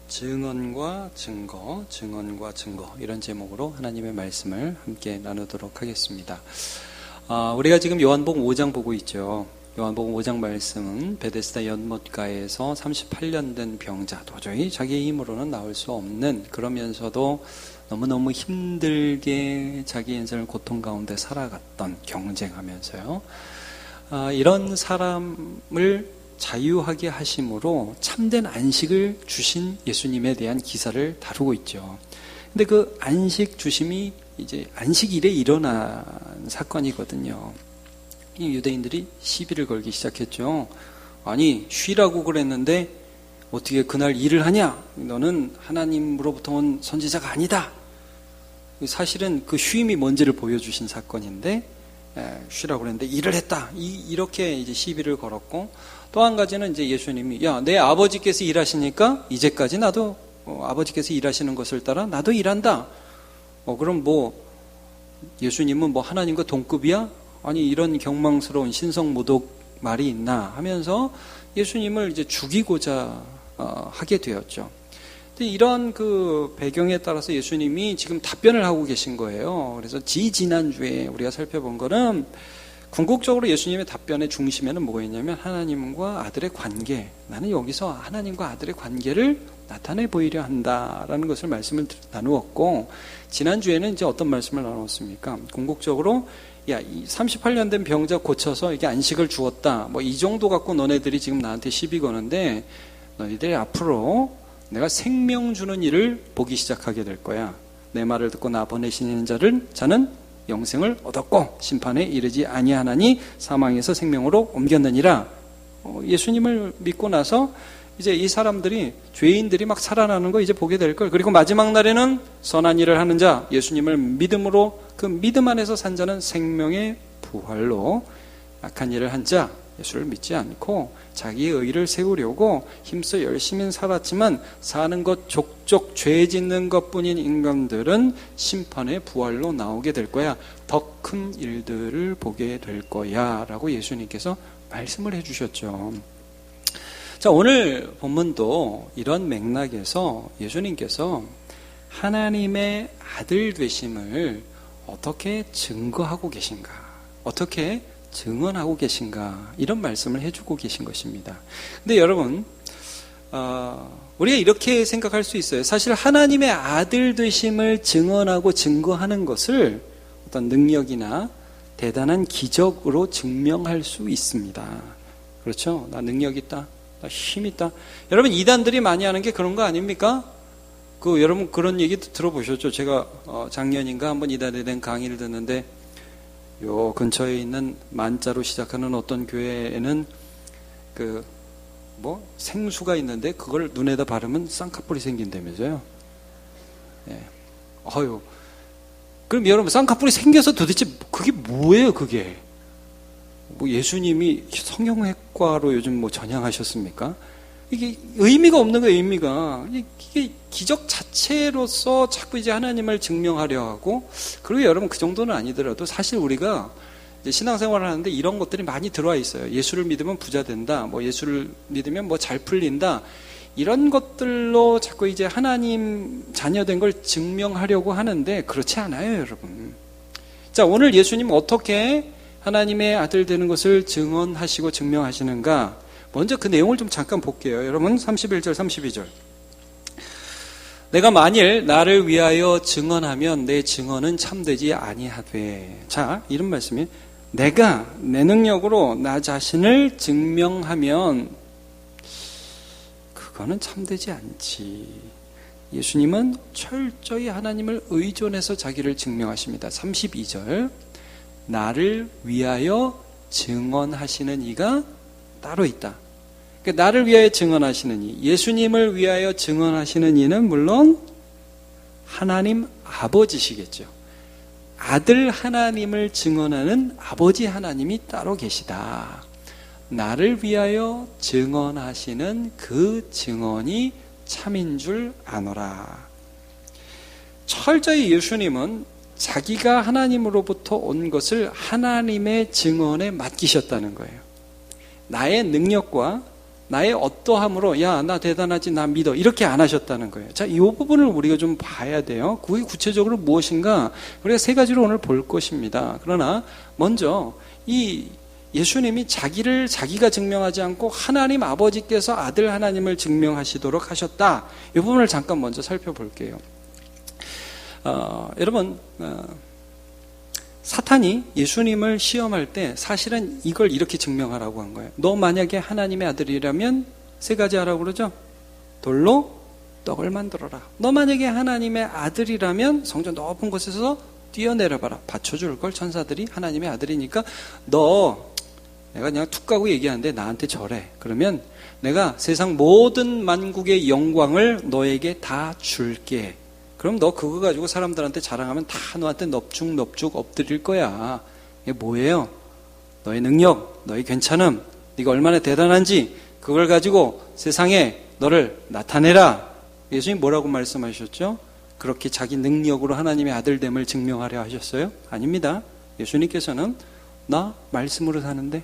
증언과 증거, 증언과 증거 이런 제목으로 하나님의 말씀을 함께 나누도록 하겠습니다. 우리가 지금 요한복음 5장 보고 있죠. 요한복음 5장 말씀은 베데스다 연못가에서 38년 된 병자, 도저히 자기의 힘으로는 나올 수 없는, 그러면서도 너무너무 힘들게 자기 인생을 고통 가운데 살아갔던, 경쟁하면서요, 이런 사람을 자유하게 하심으로 참된 안식을 주신 예수님에 대한 기사를 다루고 있죠. 근데 그 안식 주심이 이제 안식일에 일어난 사건이거든요. 이 유대인들이 시비를 걸기 시작했죠. 아니, 쉬라고 그랬는데 어떻게 그날 일을 하냐? 너는 하나님으로부터 온 선지자가 아니다. 사실은 그 쉼이 뭔지를 보여주신 사건인데, 쉬라고 그랬는데 일을 했다. 이렇게 이제 시비를 걸었고, 또 한 가지는 이제 예수님이, 야, 내 아버지께서 일하시니까 이제까지 나도 아버지께서 일하시는 것을 따라 나도 일한다. 그럼 뭐 예수님은 뭐 하나님과 동급이야? 아니, 이런 경망스러운 신성모독 말이 있나 하면서 예수님을 이제 죽이고자 하게 되었죠. 근데 이런 그 배경에 따라서 예수님이 지금 답변을 하고 계신 거예요. 그래서 지난주에 우리가 살펴본 거는 궁극적으로 예수님의 답변의 중심에는 뭐가 있냐면 하나님과 아들의 관계, 나는 여기서 하나님과 아들의 관계를 나타내 보이려 한다라는 것을 말씀을 나누었고, 지난주에는 이제 어떤 말씀을 나누었습니까? 궁극적으로 야, 이 38년 된 병자 고쳐서 이게 안식을 주었다, 뭐 이 정도 갖고 너네들이 지금 나한테 시비 거는데 너희들이 앞으로 내가 생명 주는 일을 보기 시작하게 될 거야. 내 말을 듣고 나 보내시는 자는 영생을 얻었고 심판에 이르지 아니하나니 사망에서 생명으로 옮겼느니라. 예수님을 믿고 나서 이제 이 사람들이, 죄인들이 막 살아나는 거 이제 보게 될 걸. 그리고 마지막 날에는 선한 일을 하는 자, 예수님을 믿음으로, 그 믿음 안에서 산 자는 생명의 부활로, 악한 일을 한 자, 예수를 믿지 않고 자기의 의를 세우려고 힘써 열심히 살았지만 사는 것 족족 죄 짓는 것뿐인 인간들은 심판의 부활로 나오게 될 거야. 더 큰 일들을 보게 될 거야 라고 예수님께서 말씀을 해주셨죠. 자, 오늘 본문도 이런 맥락에서 예수님께서 하나님의 아들 되심을 어떻게 증거하고 계신가, 어떻게 증언하고 계신가, 이런 말씀을 해주고 계신 것입니다. 근데 여러분, 우리가 이렇게 생각할 수 있어요. 사실 하나님의 아들 되심을 증언하고 증거하는 것을 어떤 능력이나 대단한 기적으로 증명할 수 있습니다. 그렇죠? 나 능력 있다, 나 힘 있다. 여러분, 이단들이 많이 하는 게 그런 거 아닙니까? 여러분 그런 얘기 들어보셨죠? 제가 작년인가 한번 이단에 대한 강의를 듣는데, 요 근처에 있는 만자로 시작하는 어떤 교회에는 생수가 있는데 그걸 눈에다 바르면 쌍꺼풀이 생긴다면서요. 예. 그럼 여러분, 쌍꺼풀이 생겨서 도대체 그게 뭐예요, 그게? 뭐 예수님이 성형외과로 요즘 뭐 전향하셨습니까? 이게 의미가 없는 거예요, 의미가. 이게 기적 자체로서 자꾸 이제 하나님을 증명하려 하고, 그리고 여러분 그 정도는 아니더라도 사실 우리가 이제 신앙생활을 하는데 이런 것들이 많이 들어와 있어요. 예수를 믿으면 부자 된다, 뭐 예수를 믿으면 뭐 잘 풀린다, 이런 것들로 자꾸 이제 하나님 자녀된 걸 증명하려고 하는데 그렇지 않아요, 여러분. 자, 오늘 예수님 어떻게 하나님의 아들 되는 것을 증언하시고 증명하시는가? 먼저 그 내용을 좀 잠깐 볼게요. 여러분 31절 32절. 내가 만일 나를 위하여 증언하면 내 증언은 참되지 아니하되. 자, 이런 말씀이, 내가 내 능력으로 나 자신을 증명하면 그거는 참되지 않지. 예수님은 철저히 하나님을 의존해서 자기를 증명하십니다. 32절. 나를 위하여 증언하시는 이가 따로 있다. 그러니까 나를 위하여 증언하시는 이, 예수님을 위하여 증언하시는 이는 물론 하나님 아버지시겠죠. 아들 하나님을 증언하는 아버지 하나님이 따로 계시다. 나를 위하여 증언하시는 그 증언이 참인 줄 아노라. 철저히 예수님은 자기가 하나님으로부터 온 것을 하나님의 증언에 맡기셨다는 거예요. 나의 능력과 나의 어떠함으로 야, 나 대단하지, 나 믿어 이렇게 안 하셨다는 거예요. 자, 이 부분을 우리가 좀 봐야 돼요. 그게 구체적으로 무엇인가 우리가 세 가지로 오늘 볼 것입니다. 그러나 먼저 이 예수님이 자기가 증명하지 않고 하나님 아버지께서 아들 하나님을 증명하시도록 하셨다. 이 부분을 잠깐 먼저 살펴볼게요. 여러분, 사탄이 예수님을 시험할 때 사실은 이걸 이렇게 증명하라고 한 거예요. 너 만약에 하나님의 아들이라면 세 가지 하라고 그러죠. 돌로 떡을 만들어라. 너 만약에 하나님의 아들이라면 성전 높은 곳에서 뛰어내려봐라. 받쳐줄 걸 천사들이 하나님의 아들이니까 내가 그냥 툭 까고 얘기하는데 나한테 절해. 그러면 내가 세상 모든 만국의 영광을 너에게 다 줄게. 그럼 너 그거 가지고 사람들한테 자랑하면 다 너한테 넙죽 엎드릴 거야. 이게 뭐예요? 너의 능력, 너의 괜찮음, 네가 얼마나 대단한지 그걸 가지고 세상에 너를 나타내라. 예수님 뭐라고 말씀하셨죠? 그렇게 자기 능력으로 하나님의 아들됨을 증명하려 하셨어요? 아닙니다. 예수님께서는 나 말씀으로 사는데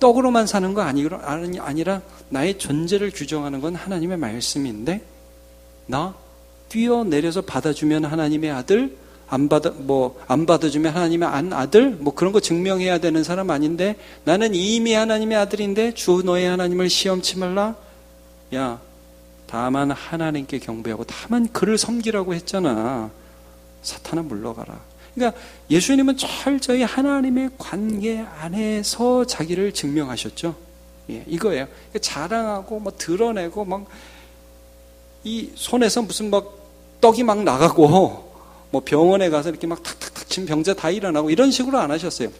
떡으로만 사는 거 아니라 나의 존재를 규정하는 건 하나님의 말씀인데 나 뛰어내려서 받아주면 하나님의 아들, 안 받아주면 하나님의 아들, 그런 거 증명해야 되는 사람 아닌데 나는 이미 하나님의 아들인데 주 너의 하나님을 시험치 말라. 야, 다만 하나님께 경배하고 다만 그를 섬기라고 했잖아. 사탄아 물러가라. 그러니까 예수님은 철저히 하나님의 관계 안에서 자기를 증명하셨죠. 예, 이거예요. 자랑하고 드러내고 이 손에서 무슨 떡이 막 나가고 병원에 가서 이렇게 탁탁탁 치면 병자 다 일어나고 이런 식으로 안 하셨어요.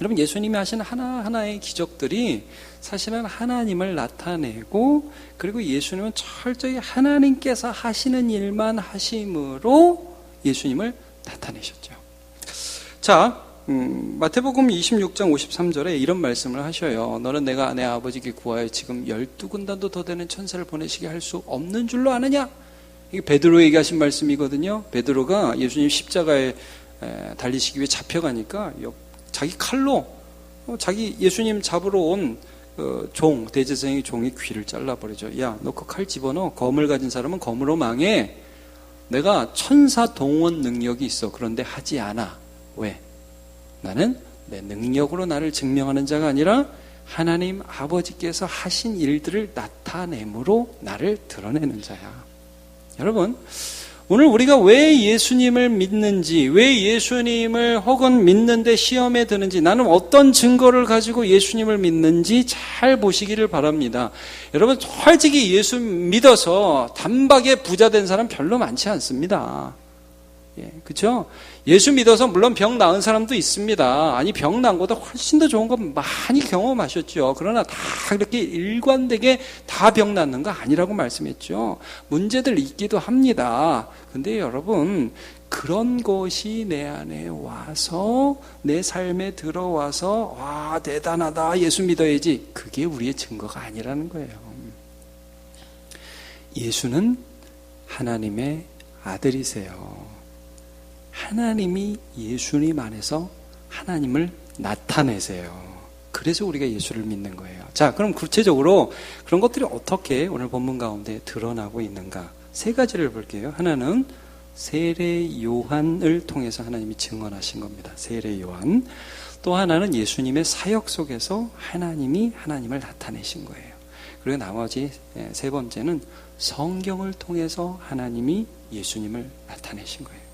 여러분, 예수님이 하신 하나하나의 기적들이 사실은 하나님을 나타내고, 그리고 예수님은 철저히 하나님께서 하시는 일만 하심으로 예수님을 나타내셨죠. 자, 마태복음 26장 53절에 이런 말씀을 하셔요. 너는 내가 내 아버지께 구하여 지금 12군단도 더 되는 천사를 보내시게 할 수 없는 줄로 아느냐? 이게 베드로에게 하신 말씀이거든요. 베드로가 예수님 십자가에 달리시기 위해 잡혀가니까 자기 칼로 자기 예수님 잡으러 온 대제사장의 종의 귀를 잘라버리죠. 야, 너 그 칼 집어넣어. 검을 가진 사람은 검으로 망해. 내가 천사 동원 능력이 있어. 그런데 하지 않아. 왜? 나는 내 능력으로 나를 증명하는 자가 아니라 하나님 아버지께서 하신 일들을 나타내므로 나를 드러내는 자야. 여러분, 오늘 우리가 왜 예수님을 믿는지, 왜 예수님을 혹은 믿는데 시험에 드는지, 나는 어떤 증거를 가지고 예수님을 믿는지 잘 보시기를 바랍니다. 여러분, 솔직히 예수 믿어서 단박에 부자 된 사람 별로 많지 않습니다. 예, 그렇죠? 예수 믿어서 물론 병 나은 사람도 있습니다. 아니, 병 나은 것보다 훨씬 더 좋은 거 많이 경험하셨죠. 그러나 다 그렇게 일관되게 다 병 낫는 거 아니라고 말씀했죠. 문제들 있기도 합니다. 근데 여러분, 그런 것이 내 안에 와서 내 삶에 들어와서 와, 대단하다, 예수 믿어야지, 그게 우리의 증거가 아니라는 거예요. 예수는 하나님의 아들이세요. 하나님이 예수님 안에서 하나님을 나타내세요. 그래서 우리가 예수를 믿는 거예요. 자, 그럼 구체적으로 그런 것들이 어떻게 오늘 본문 가운데 드러나고 있는가? 세 가지를 볼게요. 하나는 세례 요한을 통해서 하나님이 증언하신 겁니다. 세례 요한. 또 하나는 예수님의 사역 속에서 하나님이 하나님을 나타내신 거예요. 그리고 나머지 세 번째는 성경을 통해서 하나님이 예수님을 나타내신 거예요.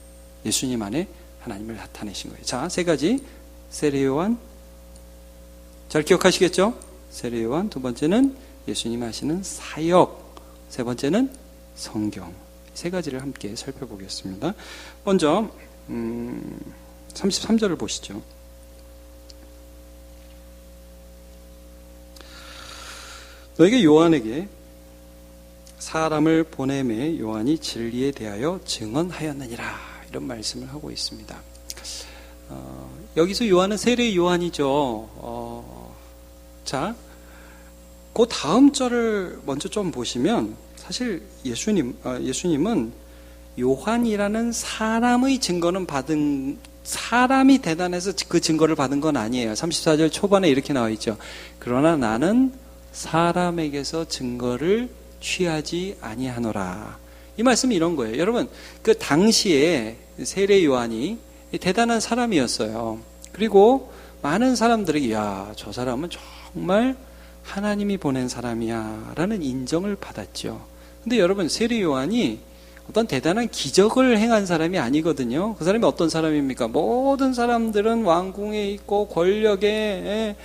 예수님 안에 하나님을 나타내신 거예요. 자, 세 가지. 세례 요한. 잘 기억하시겠죠? 세례 요한. 두 번째는 예수님 하시는 사역. 세 번째는 성경. 세 가지를 함께 살펴보겠습니다. 먼저 33절을 보시죠. 너에게 요한에게 사람을 보내매 요한이 진리에 대하여 증언하였느니라. 이런 말씀을 하고 있습니다. 여기서 요한은 세례 요한이죠. 자, 그 다음 절을 먼저 좀 보시면 사실 예수님은 요한이라는 사람의 증거는 사람이 대단해서 그 증거를 받은 건 아니에요. 34절 초반에 이렇게 나와 있죠. 그러나 나는 사람에게서 증거를 취하지 아니하노라. 이 말씀이 이런 거예요. 여러분, 그 당시에 세례 요한이 대단한 사람이었어요. 그리고 많은 사람들이 야, 저 사람은 정말 하나님이 보낸 사람이야 라는 인정을 받았죠. 근데 여러분, 세례 요한이 어떤 대단한 기적을 행한 사람이 아니거든요. 그 사람이 어떤 사람입니까? 모든 사람들은 왕궁에 있고 권력에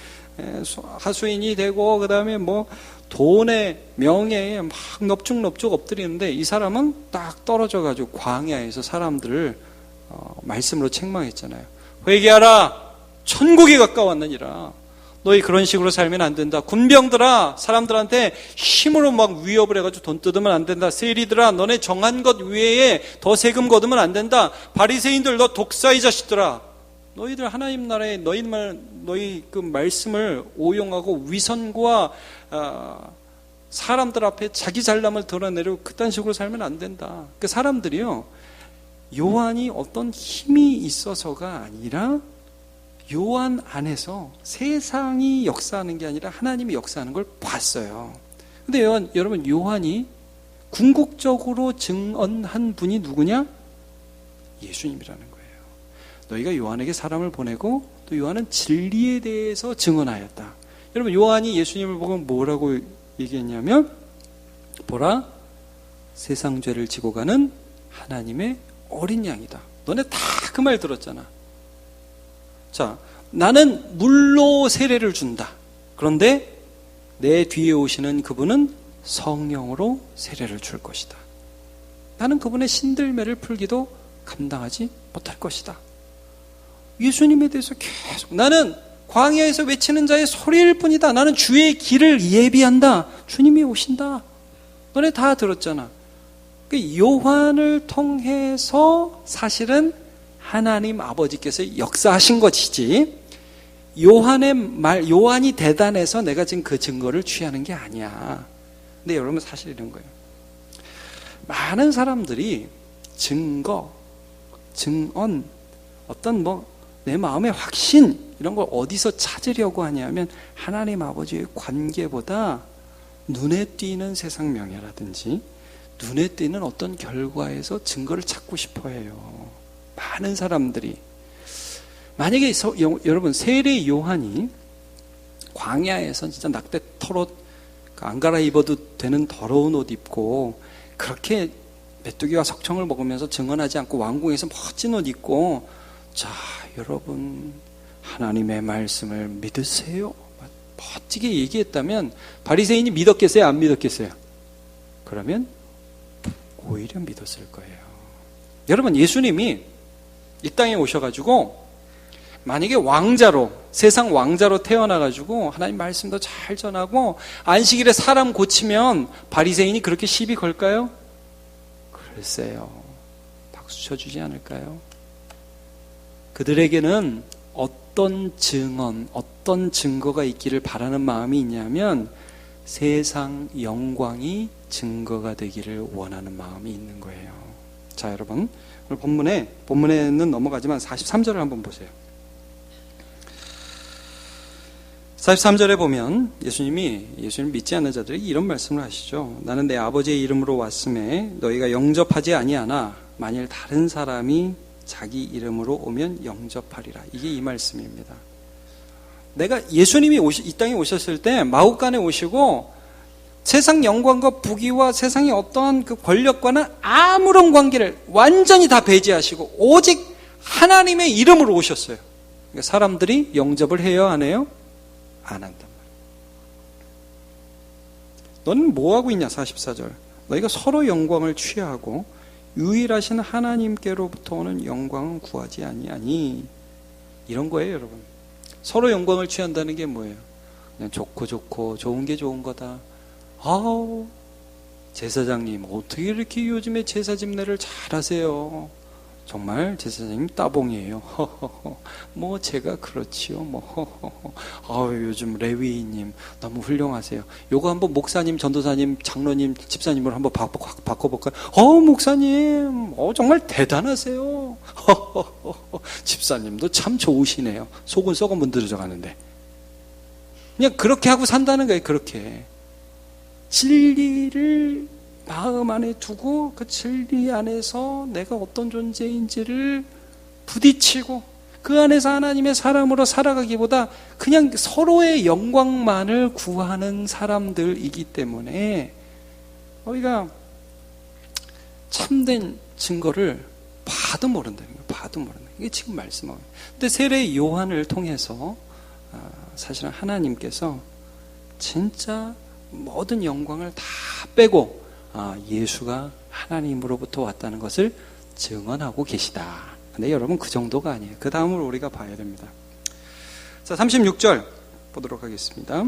하수인이 되고, 그 다음에 뭐 돈에 명예에 막 넙죽넙죽 엎드리는데, 이 사람은 딱 떨어져가지고 광야에서 사람들을 말씀으로 책망했잖아요. 회개하라, 천국이 가까웠느니라. 너희 그런 식으로 살면 안 된다. 군병들아, 사람들한테 힘으로 막 위협을 해가지고 돈 뜯으면 안 된다. 세리들아, 너네 정한 것 외에 더 세금 거두면 안 된다. 바리새인들, 너 독사의 자식들아, 너희들 하나님 나라에 너희 그 말씀을 오용하고 위선과 사람들 앞에 자기 잘남을 드러내려고 그딴 식으로 살면 안 된다. 그 사람들이요, 요한이 어떤 힘이 있어서가 아니라 요한 안에서 세상이 역사하는 게 아니라 하나님이 역사하는 걸 봤어요. 근데 여러분, 요한이 궁극적으로 증언한 분이 누구냐? 예수님이라는 거예요. 너희가 요한에게 사람을 보내고 또 요한은 진리에 대해서 증언하였다. 여러분, 요한이 예수님을 보고 뭐라고 얘기했냐면, 보라, 세상 죄를 지고 가는 하나님의 어린 양이다. 너네 다 그 말 들었잖아. 자, 나는 물로 세례를 준다. 그런데 내 뒤에 오시는 그분은 성령으로 세례를 줄 것이다. 나는 그분의 신들매를 풀기도 감당하지 못할 것이다. 예수님에 대해서 계속, 나는 광야에서 외치는 자의 소리일 뿐이다. 나는 주의 길을 예비한다. 주님이 오신다. 너네 다 들었잖아. 요한을 통해서 사실은 하나님 아버지께서 역사하신 것이지, 요한이 대단해서 내가 지금 그 증거를 취하는 게 아니야. 근데 여러분, 사실 이런 거예요. 많은 사람들이 증거, 증언, 어떤 내 마음의 확신, 이런 걸 어디서 찾으려고 하냐면, 하나님 아버지의 관계보다 눈에 띄는 세상 명예라든지 눈에 띄는 어떤 결과에서 증거를 찾고 싶어 해요. 많은 사람들이. 만약에 여러분, 세례 요한이 광야에서 진짜 낙대 털옷 안 갈아입어도 되는 더러운 옷 입고 그렇게 메뚜기와 석청을 먹으면서 증언하지 않고 왕궁에서 멋진 옷 입고, 자, 여러분, 하나님의 말씀을 믿으세요, 멋지게 얘기했다면 바리새인이 믿었겠어요? 안 믿었겠어요? 그러면 오히려 믿었을 거예요. 여러분, 예수님이 이 땅에 오셔가지고 만약에 왕자로, 세상 왕자로 태어나가지고 하나님 말씀도 잘 전하고 안식일에 사람 고치면 바리새인이 그렇게 시비 걸까요? 글쎄요, 박수 쳐주지 않을까요? 그들에게는 어떤 증언, 어떤 증거가 있기를 바라는 마음이 있냐면, 세상 영광이 증거가 되기를 원하는 마음이 있는 거예요. 자, 여러분, 오늘 본문에는 넘어가지만 43절을 한번 보세요. 43절에 보면 예수님 믿지 않는 자들에게 이런 말씀을 하시죠. 나는 내 아버지의 이름으로 왔음에 너희가 영접하지 아니하나 만일 다른 사람이 자기 이름으로 오면 영접하리라. 이게 이 말씀입니다. 예수님이 이 땅에 오셨을 때 마국간에 오시고 세상 영광과 부귀와 세상의 어떠한 그 권력과는 아무런 관계를 완전히 다 배제하시고 오직 하나님의 이름으로 오셨어요. 그러니까 사람들이 영접을 해요, 안 해요? 안 한단 말이에요. 너는 뭐하고 있냐? 44절. 너희가 서로 영광을 취하고 유일하신 하나님께로부터 오는 영광은 구하지 아니하니. 이런 거예요, 여러분. 서로 영광을 취한다는 게 뭐예요? 그냥 좋고 좋은 게 좋은 거다. 아우, 제사장님 어떻게 이렇게 요즘에 제사 집례를 잘하세요? 정말 제사장님 따봉이에요. 뭐 제가 그렇지요. 요즘 레위인님 너무 훌륭하세요. 요거 한번 목사님, 전도사님, 장로님, 집사님으로 한번 바꿔볼까요? 목사님, 정말 대단하세요. 집사님도 참 좋으시네요. 속은 썩어 문드러져 가는데. 그냥 그렇게 하고 산다는 거예요. 그렇게 진리를 마음 안에 두고 그 진리 안에서 내가 어떤 존재인지를 부딪히고 그 안에서 하나님의 사람으로 살아가기보다 그냥 서로의 영광만을 구하는 사람들이기 때문에 우리가 참된 증거를 봐도 모른다는 거예요. 봐도 모른다. 이게 지금 말씀하고. 근데 세례 요한을 통해서 사실은 하나님께서 진짜 모든 영광을 다 빼고 예수가 하나님으로부터 왔다는 것을 증언하고 계시다. 근데 여러분 그 정도가 아니에요. 그 다음을 우리가 봐야 됩니다. 자, 36절 보도록 하겠습니다.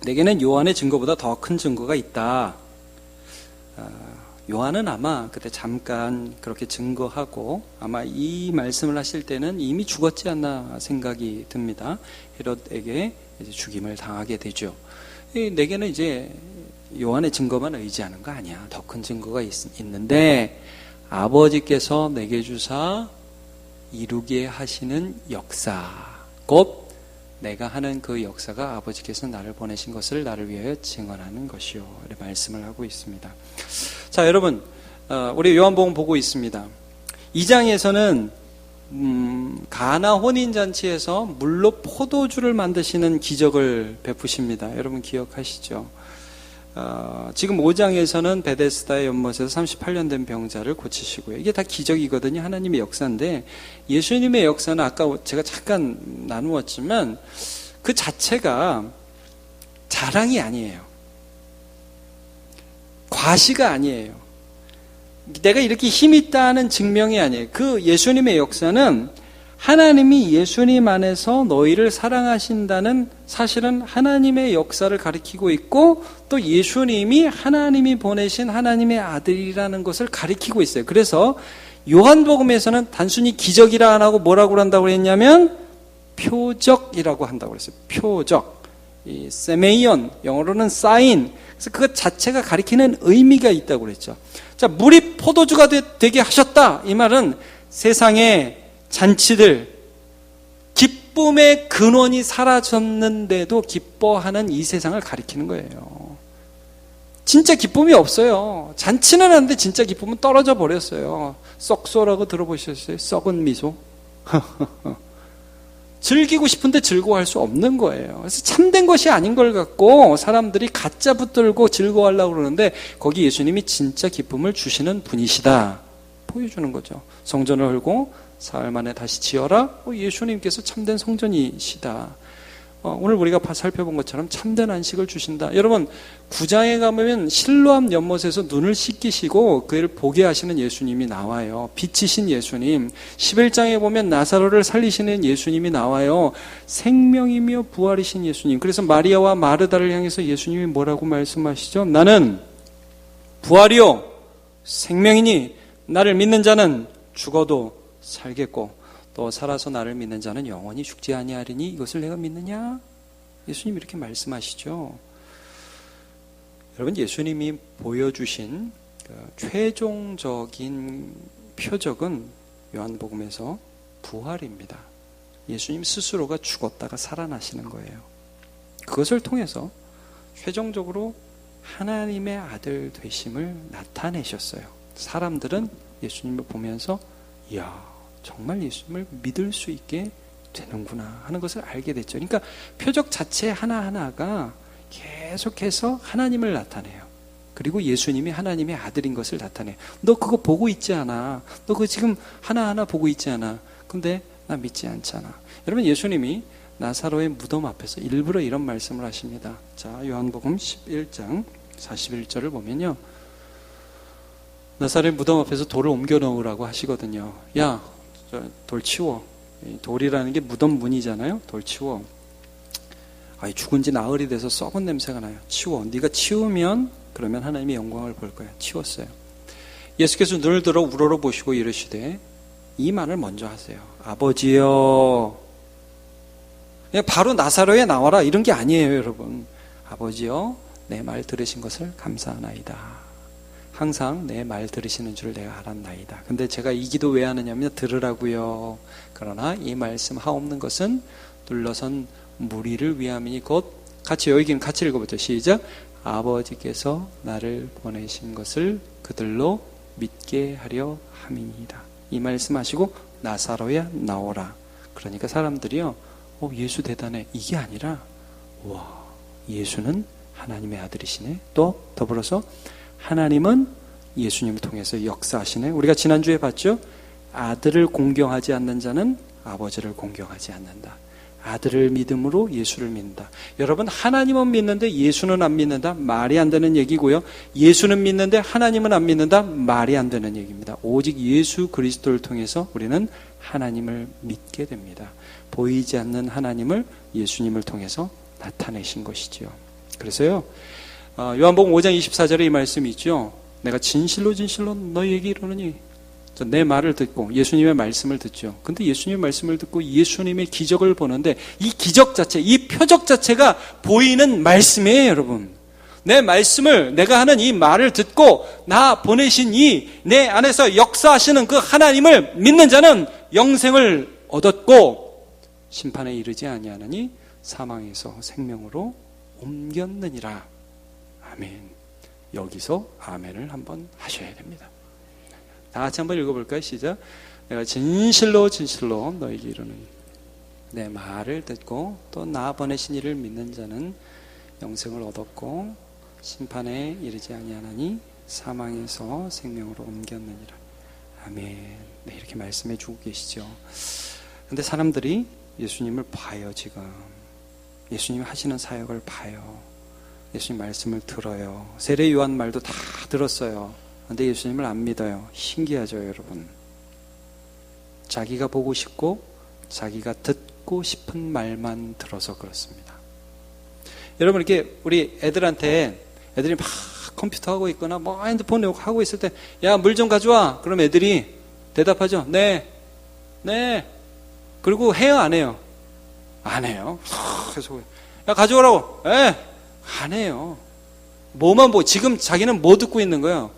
내게는 요한의 증거보다 더 큰 증거가 있다. 요한은 아마 그때 잠깐 그렇게 증거하고 아마 이 말씀을 하실 때는 이미 죽었지 않나 생각이 듭니다. 헤롯에게 이제 죽임을 당하게 되죠. 내게는 이제 요한의 증거만 의지하는 거 아니야. 더 큰 증거가 있는데 아버지께서 내게 주사 이루게 하시는 역사, 곧 내가 하는 그 역사가 아버지께서 나를 보내신 것을 나를 위하여 증언하는 것이요. 이렇게 말씀을 하고 있습니다. 자, 여러분, 우리 요한복음 보고 있습니다. 2장에서는 가나 혼인잔치에서 물로 포도주를 만드시는 기적을 베푸십니다. 여러분 기억하시죠? 지금 5장에서는 베데스다의 연못에서 38년 된 병자를 고치시고요. 이게 다 기적이거든요. 하나님의 역사인데 예수님의 역사는 아까 제가 잠깐 나누었지만 그 자체가 자랑이 아니에요. 과시가 아니에요. 내가 이렇게 힘이 있다는 증명이 아니에요. 그 예수님의 역사는 하나님이 예수님 안에서 너희를 사랑하신다는 사실은 하나님의 역사를 가리키고 있고 또 예수님이 하나님이 보내신 하나님의 아들이라는 것을 가리키고 있어요. 그래서 요한복음에서는 단순히 기적이라 안 하고 뭐라고 한다고 했냐면 표적이라고 한다고 그랬어요. 표적. 이 세메이온, 영어로는 사인. 그래서 그것 자체가 가리키는 의미가 있다고 그랬죠. 자, 물이 포도주가 되게 하셨다. 이 말은 세상에 잔치들, 기쁨의 근원이 사라졌는데도 기뻐하는 이 세상을 가리키는 거예요. 진짜 기쁨이 없어요. 잔치는 하는데 진짜 기쁨은 떨어져 버렸어요. 썩소라고 들어보셨어요? 썩은 미소? 즐기고 싶은데 즐거워할 수 없는 거예요. 그래서 참된 것이 아닌 걸 갖고 사람들이 가짜 붙들고 즐거워하려고 그러는데 거기 예수님이 진짜 기쁨을 주시는 분이시다 보여주는 거죠. 성전을 헐고 사흘 만에 다시 지어라. 예수님께서 참된 성전이시다. 오늘 우리가 살펴본 것처럼 참된 안식을 주신다. 여러분 9장에 가면 실로암 연못에서 눈을 씻기시고 그를 보게 하시는 예수님이 나와요. 빛이신 예수님. 11장에 보면 나사로를 살리시는 예수님이 나와요. 생명이며 부활이신 예수님. 그래서 마리아와 마르다를 향해서 예수님이 뭐라고 말씀하시죠? 나는 부활이요 생명이니 나를 믿는 자는 죽어도 살겠고 또 살아서 나를 믿는 자는 영원히 죽지 아니하리니 이것을 내가 믿느냐? 예수님 이렇게 말씀하시죠. 여러분 예수님이 보여주신 최종적인 표적은 요한복음에서 부활입니다. 예수님 스스로가 죽었다가 살아나시는 거예요. 그것을 통해서 최종적으로 하나님의 아들 되심을 나타내셨어요. 사람들은 예수님을 보면서 이야 정말 예수님을 믿을 수 있게 되는구나 하는 것을 알게 됐죠. 그러니까 표적 자체 하나하나가 계속해서 하나님을 나타내요. 그리고 예수님이 하나님의 아들인 것을 나타내요. 너 그거 보고 있지 않아. 너 그거 지금 하나하나 보고 있지 않아. 근데 나 믿지 않잖아. 여러분 예수님이 나사로의 무덤 앞에서 일부러 이런 말씀을 하십니다. 자, 요한복음 11장 41절을 보면요. 나사로의 무덤 앞에서 돌을 옮겨 놓으라고 하시거든요. 야, 돌 치워. 돌이라는 게 무덤 문이잖아요. 돌 치워. 죽은 지 나흘이 돼서 썩은 냄새가 나요. 치워. 네가 치우면 그러면 하나님의 영광을 볼 거야. 치웠어요. 예수께서 눈을 들어 우러러 보시고 이르시되 이 말을 먼저 하세요. 아버지여. 그냥 바로 나사로에 나와라 이런 게 아니에요, 여러분. 아버지여, 내 말 들으신 것을 감사하나이다. 항상 내 말 들으시는 줄 내가 알았나이다. 근데 제가 이 기도 왜 하느냐면 들으라고요. 그러나 이 말씀 하옵는 것은 눌러선 무리를 위함이니 곧 같이 여기는 같이 읽어보죠. 시작. 아버지께서 나를 보내신 것을 그들로 믿게 하려 함이니이다. 이 말씀하시고 나사로야 나오라. 그러니까 사람들이요, 예수 대단해, 이게 아니라 와, 예수는 하나님의 아들이시네. 또 더불어서 하나님은 예수님을 통해서 역사하시네. 우리가 지난주에 봤죠? 아들을 공경하지 않는 자는 아버지를 공경하지 않는다. 아들을 믿음으로 예수를 믿는다. 여러분, 하나님은 믿는데 예수는 안 믿는다? 말이 안 되는 얘기고요. 예수는 믿는데 하나님은 안 믿는다? 말이 안 되는 얘기입니다. 오직 예수 그리스도를 통해서 우리는 하나님을 믿게 됩니다. 보이지 않는 하나님을 예수님을 통해서 나타내신 것이죠. 그래서요, 요한복음 5장 24절에 이 말씀이 있죠. 내가 진실로 진실로 너희에게 이르노니, 내 말을 듣고 예수님의 말씀을 듣죠. 근데 예수님의 말씀을 듣고 예수님의 기적을 보는데 이 기적 자체, 이 표적 자체가 보이는 말씀이에요, 여러분. 내 말씀을, 내가 하는 이 말을 듣고 나 보내신 이 내 안에서 역사하시는 그 하나님을 믿는 자는 영생을 얻었고 심판에 이르지 아니하느니 사망에서 생명으로 옮겼느니라. 아멘. 여기서 아멘을 한번 하셔야 됩니다. 다 같이 한번 읽어볼까요? 시작. 내가 진실로 진실로 너에게 이르노니 내 말을 듣고 또 나 보내신 이를 믿는 자는 영생을 얻었고 심판에 이르지 아니하나니 사망에서 생명으로 옮겼느니라. 아멘. 네, 이렇게 말씀해 주고 계시죠. 근데 사람들이 예수님을 봐요. 지금 예수님 하시는 사역을 봐요. 예수님 말씀을 들어요. 세례 요한 말도 다 들었어요. 근데 예수님을 안 믿어요. 신기하죠, 여러분. 자기가 보고 싶고 자기가 듣고 싶은 말만 들어서 그렇습니다. 여러분, 이렇게 우리 애들한테, 애들이 막 컴퓨터 하고 있거나 뭐 핸드폰 하고 있을 때, 야, 물 좀 가져와. 그럼 애들이 대답하죠. 네, 네. 그리고 해요, 안 해요? 안 해요. 계속, 야, 가져오라고. 안 해요. 뭐만 보고, 지금 자기는 뭐 듣고 있는 거예요?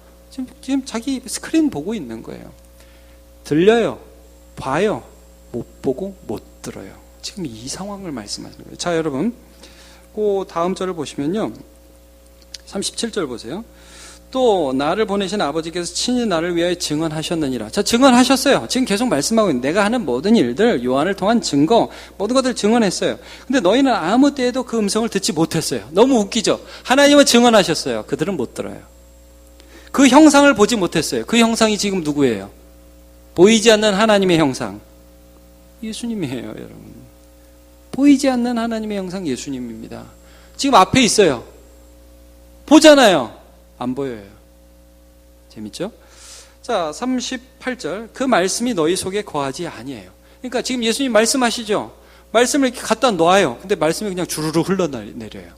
지금 자기 스크린 보고 있는 거예요. 들려요, 봐요, 못 보고 못 들어요. 지금 이 상황을 말씀하시는 거예요. 자, 여러분, 그 다음 절을 보시면요, 37절 보세요. 또 나를 보내신 아버지께서 친히 나를 위하여 증언하셨느니라. 자, 증언하셨어요. 지금 계속 말씀하고 있는, 내가 하는 모든 일들, 요한을 통한 증거, 모든 것들 증언했어요. 근데 너희는 아무 때에도 그 음성을 듣지 못했어요. 너무 웃기죠? 하나님은 증언하셨어요. 그들은 못 들어요. 그 형상을 보지 못했어요. 그 형상이 지금 누구예요? 보이지 않는 하나님의 형상, 예수님이에요, 여러분. 보이지 않는 하나님의 형상, 예수님입니다. 지금 앞에 있어요. 보잖아요. 안 보여요. 재밌죠? 자, 38절. 그 말씀이 너희 속에 거하지 아니에요. 그러니까 지금 예수님 말씀하시죠? 말씀을 이렇게 갖다 놔요. 근데 말씀이 그냥 주르르 흘러내려요.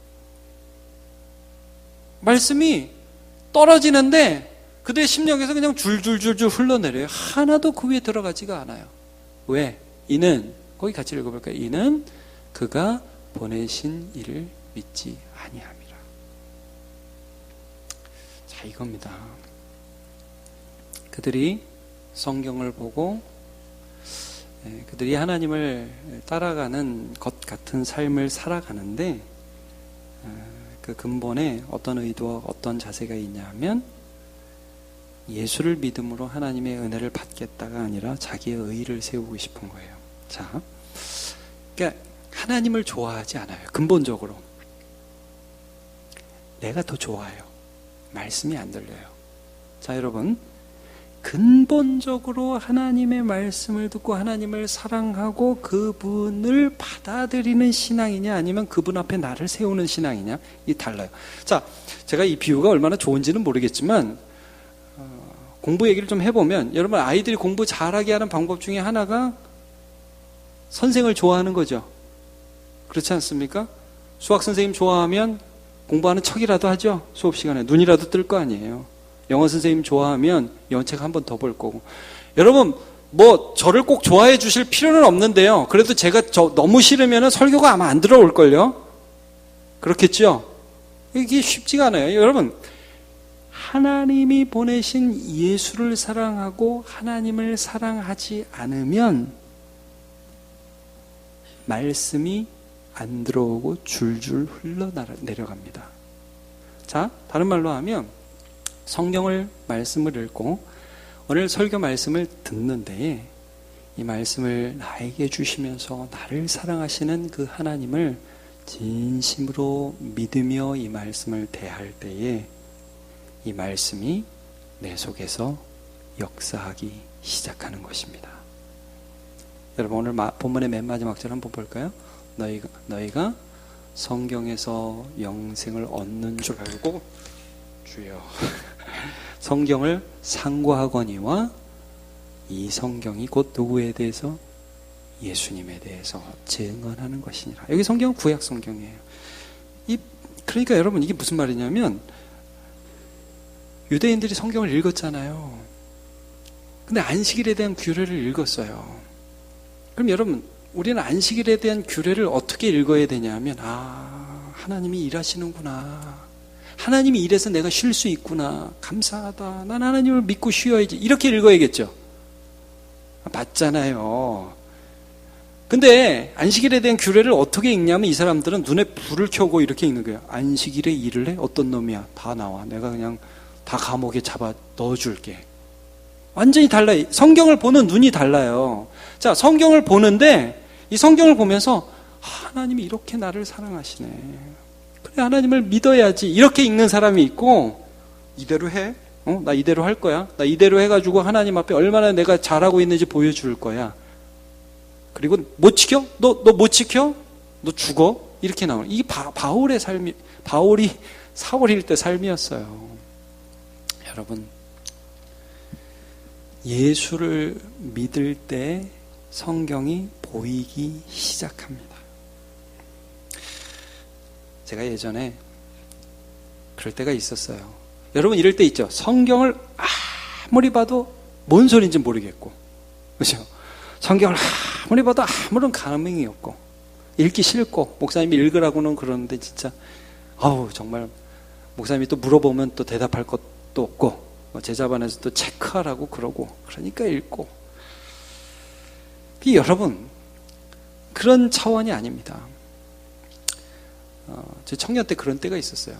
말씀이 떨어지는데 그들의 심령에서 그냥 줄줄줄줄 흘러내려요. 하나도 그 위에 들어가지가 않아요. 왜? 이는, 거기 같이 읽어볼까요? 이는 그가 보내신 이를 믿지 아니함이라. 자, 이겁니다. 그들이 성경을 보고 그들이 하나님을 따라가는 것 같은 삶을 살아가는데 그 근본에 어떤 의도와 어떤 자세가 있냐 하면 예수를 믿음으로 하나님의 은혜를 받겠다가 아니라 자기의 의의를 세우고 싶은 거예요. 자, 그러니까 하나님을 좋아하지 않아요. 근본적으로 내가 더 좋아요. 말씀이 안 들려요. 자, 여러분, 근본적으로 하나님의 말씀을 듣고 하나님을 사랑하고 그분을 받아들이는 신앙이냐 아니면 그분 앞에 나를 세우는 신앙이냐, 이 달라요. 자, 제가 이 비유가 얼마나 좋은지는 모르겠지만 공부 얘기를 좀 해보면, 여러분, 아이들이 공부 잘하게 하는 방법 중에 하나가 선생을 좋아하는 거죠. 그렇지 않습니까? 수학 선생님 좋아하면 공부하는 척이라도 하죠. 수업 시간에 눈이라도 뜰 거 아니에요. 영어 선생님 좋아하면 영어책 한 번 더 볼 거고. 여러분, 뭐 저를 꼭 좋아해 주실 필요는 없는데요. 그래도 제가 너무 싫으면 설교가 아마 안 들어올걸요. 그렇겠죠? 이게 쉽지가 않아요. 여러분, 하나님이 보내신 예수를 사랑하고 하나님을 사랑하지 않으면 말씀이 안 들어오고 줄줄 흘러내려갑니다. 자, 다른 말로 하면 성경을 말씀을 읽고 오늘 설교 말씀을 듣는데 이 말씀을 나에게 주시면서 나를 사랑하시는 그 하나님을 진심으로 믿으며 이 말씀을 대할 때에 이 말씀이 내 속에서 역사하기 시작하는 것입니다. 여러분 오늘 본문의 맨 마지막 절 한번 볼까요? 너희가 성경에서 영생을 얻는 줄 알고 주여 성경을 상고하거니와 이 성경이 곧 누구에 대해서? 예수님에 대해서 증언하는 것이니라. 여기 성경은 구약 성경이에요. 그러니까 여러분 이게 무슨 말이냐면 유대인들이 성경을 읽었잖아요. 근데 안식일에 대한 규례를 읽었어요. 그럼 여러분 우리는 안식일에 대한 규례를 어떻게 읽어야 되냐면 하나님이 일하시는구나. 하나님이 이래서 내가 쉴 수 있구나. 감사하다. 난 하나님을 믿고 쉬어야지. 이렇게 읽어야겠죠. 맞잖아요. 근데 안식일에 대한 규례를 어떻게 읽냐면 이 사람들은 눈에 불을 켜고 이렇게 읽는 거예요. 안식일에 일을 해? 어떤 놈이야? 다 나와. 내가 그냥 다 감옥에 잡아 넣어줄게. 완전히 달라요. 성경을 보는 눈이 달라요. 자, 성경을 보는데 이 성경을 보면서 하나님이 이렇게 나를 사랑하시네. 그래, 하나님을 믿어야지. 이렇게 읽는 사람이 있고 이대로 해. 나 이대로 할 거야. 나 이대로 해가지고 하나님 앞에 얼마나 내가 잘하고 있는지 보여줄 거야. 그리고 못 지켜? 너 못 지켜? 너 죽어? 이렇게 나오는. 이게 바울의 삶이, 바울이 사울일 때 삶이었어요. 여러분, 예수를 믿을 때 성경이 보이기 시작합니다. 제가 예전에 그럴 때가 있었어요. 여러분 이럴 때 있죠. 성경을 아무리 봐도 뭔 소리인지 모르겠고, 그렇죠? 성경을 아무리 봐도 아무런 감흥이 없고 읽기 싫고 목사님이 읽으라고는 그러는데 진짜 정말 목사님이 또 물어보면 또 대답할 것도 없고 제자반에서 또 체크하라고 그러고 그러니까 읽고. 여러분 그런 차원이 아닙니다. 제 청년 때 그런 때가 있었어요.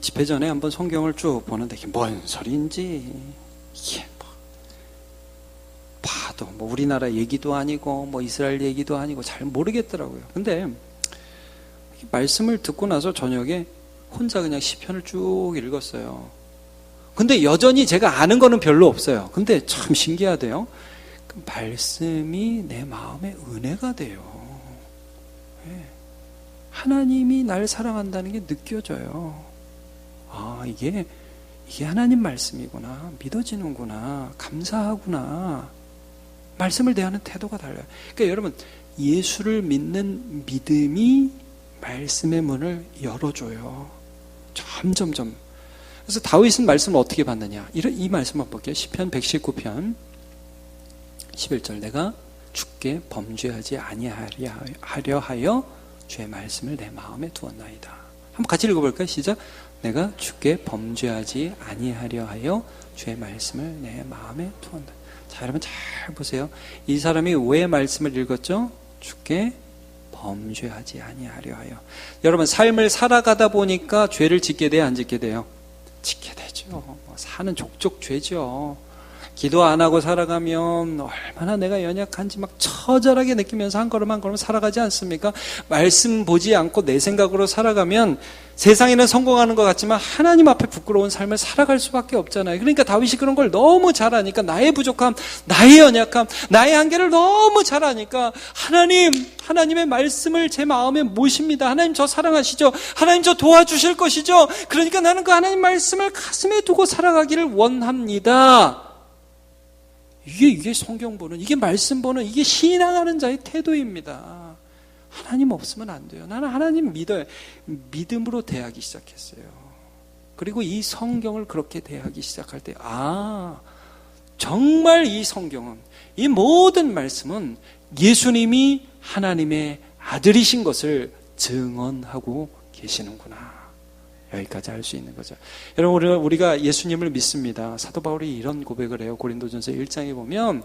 집회 전에 한번 성경을 쭉 보는데 이게 뭔 소리인지 이게 봐도 우리나라 얘기도 아니고 이스라엘 얘기도 아니고 잘 모르겠더라고요. 근데 말씀을 듣고 나서 저녁에 혼자 그냥 시편을 쭉 읽었어요. 근데 여전히 제가 아는 거는 별로 없어요. 근데 참 신기하대요. 그 말씀이 내 마음에 은혜가 돼요. 하나님이 날 사랑한다는 게 느껴져요. 이게 하나님 말씀이구나. 믿어지는구나. 감사하구나. 말씀을 대하는 태도가 달라요. 그러니까 여러분, 예수를 믿는 믿음이 말씀의 문을 열어줘요. 점점점. 그래서 다윗은 말씀을 어떻게 받느냐. 이 말씀을 볼게요. 시편 119편 11절. 내가 주께 범죄하지 아니하려 하여 주의 말씀을 내 마음에 두었나이다. 한번 같이 읽어볼까요? 시작. 내가 주께 범죄하지 아니하려 하여 주의 말씀을 내 마음에 두었다. 자, 여러분 잘 보세요. 이 사람이 왜 말씀을 읽었죠? 주께 범죄하지 아니하려 하여. 여러분 삶을 살아가다 보니까 죄를 짓게 돼요? 안 짓게 돼요? 짓게 되죠. 사는 족족 죄죠. 기도 안 하고 살아가면 얼마나 내가 연약한지 막 처절하게 느끼면서 한 걸음 한 걸음 살아가지 않습니까? 말씀 보지 않고 내 생각으로 살아가면 세상에는 성공하는 것 같지만 하나님 앞에 부끄러운 삶을 살아갈 수밖에 없잖아요. 그러니까 다윗이 그런 걸 너무 잘 아니까 나의 부족함, 나의 연약함, 나의 한계를 너무 잘 아니까 하나님의 말씀을 제 마음에 모십니다. 하나님 저 사랑하시죠? 하나님 저 도와주실 것이죠? 그러니까 나는 그 하나님 말씀을 가슴에 두고 살아가기를 원합니다. 이게 성경 보는, 이게 말씀 보는, 이게 신앙하는 자의 태도입니다. 하나님 없으면 안 돼요. 나는 하나님 믿어요. 믿음으로 대하기 시작했어요. 그리고 이 성경을 그렇게 대하기 시작할 때, 정말 이 성경은, 이 모든 말씀은 예수님이 하나님의 아들이신 것을 증언하고 계시는구나. 여기까지 할 수 있는 거죠. 여러분, 우리가 예수님을 믿습니다. 사도 바울이 이런 고백을 해요. 고린도전서 1장에 보면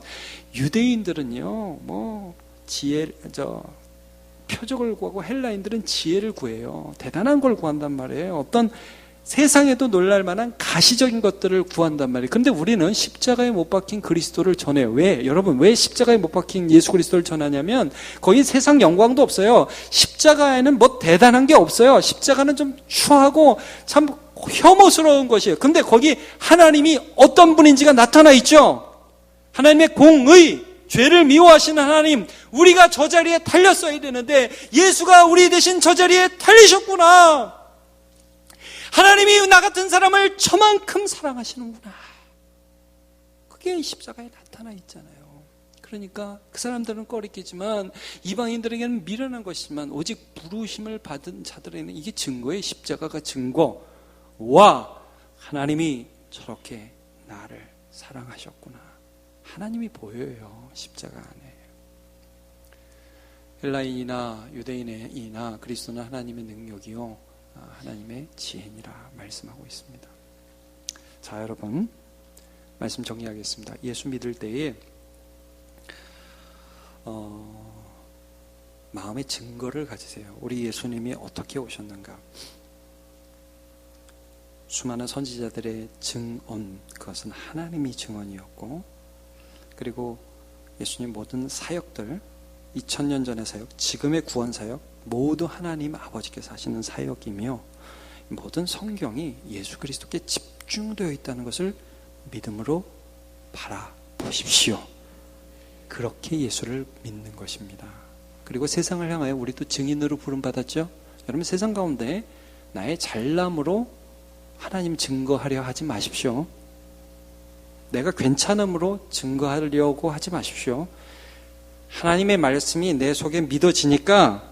유대인들은요, 표적을 구하고 헬라인들은 지혜를 구해요. 대단한 걸 구한단 말이에요. 어떤 세상에도 놀랄 만한 가시적인 것들을 구한단 말이에요. 그런데 우리는 십자가에 못 박힌 그리스도를 전해요. 왜? 여러분, 왜 십자가에 못 박힌 예수 그리스도를 전하냐면 거기 세상 영광도 없어요. 십자가에는 뭐 대단한 게 없어요. 십자가는 좀 추하고 참 혐오스러운 것이에요. 근데 거기 하나님이 어떤 분인지가 나타나 있죠. 하나님의 공의, 죄를 미워하시는 하나님, 우리가 저 자리에 달렸어야 되는데 예수가 우리 대신 저 자리에 달리셨구나. 하나님이 나 같은 사람을 저만큼 사랑하시는구나. 그게 십자가에 나타나 있잖아요. 그러니까 그 사람들은 꺼리겠지만 이방인들에게는 미련한 것이지만 오직 부르심을 받은 자들에게는 이게 증거예요. 십자가가 증거. 와, 하나님이 저렇게 나를 사랑하셨구나. 하나님이 보여요. 십자가 안에. 헬라인이나 유대인이나 그리스도는 하나님의 능력이요, 하나님의 지혜니라 말씀하고 있습니다. 자, 여러분, 말씀 정리하겠습니다. 예수 믿을 때에 마음의 증거를 가지세요. 우리 예수님이 어떻게 오셨는가? 수많은 선지자들의 증언, 그것은 하나님이 증언이었고, 그리고 예수님 모든 사역들, 2000년 전의 사역, 지금의 구원 사역, 모두 하나님 아버지께서 하시는 사역이며 모든 성경이 예수 그리스도께 집중되어 있다는 것을 믿음으로 바라보십시오. 그렇게 예수를 믿는 것입니다. 그리고 세상을 향하여 우리도 증인으로 부름받았죠. 여러분, 세상 가운데 나의 잘남으로 하나님 증거하려 하지 마십시오. 내가 괜찮음으로 증거하려고 하지 마십시오. 하나님의 말씀이 내 속에 믿어지니까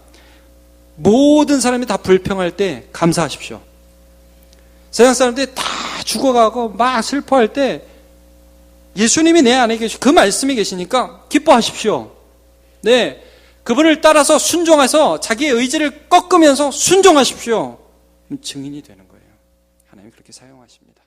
모든 사람이 다 불평할 때 감사하십시오. 세상 사람들이 다 죽어가고 막 슬퍼할 때 예수님이 내 안에 계시고 그 말씀이 계시니까 기뻐하십시오. 네, 그분을 따라서 순종해서 자기의 의지를 꺾으면서 순종하십시오. 증인이 되는 거예요. 하나님이 그렇게 사용하십니다.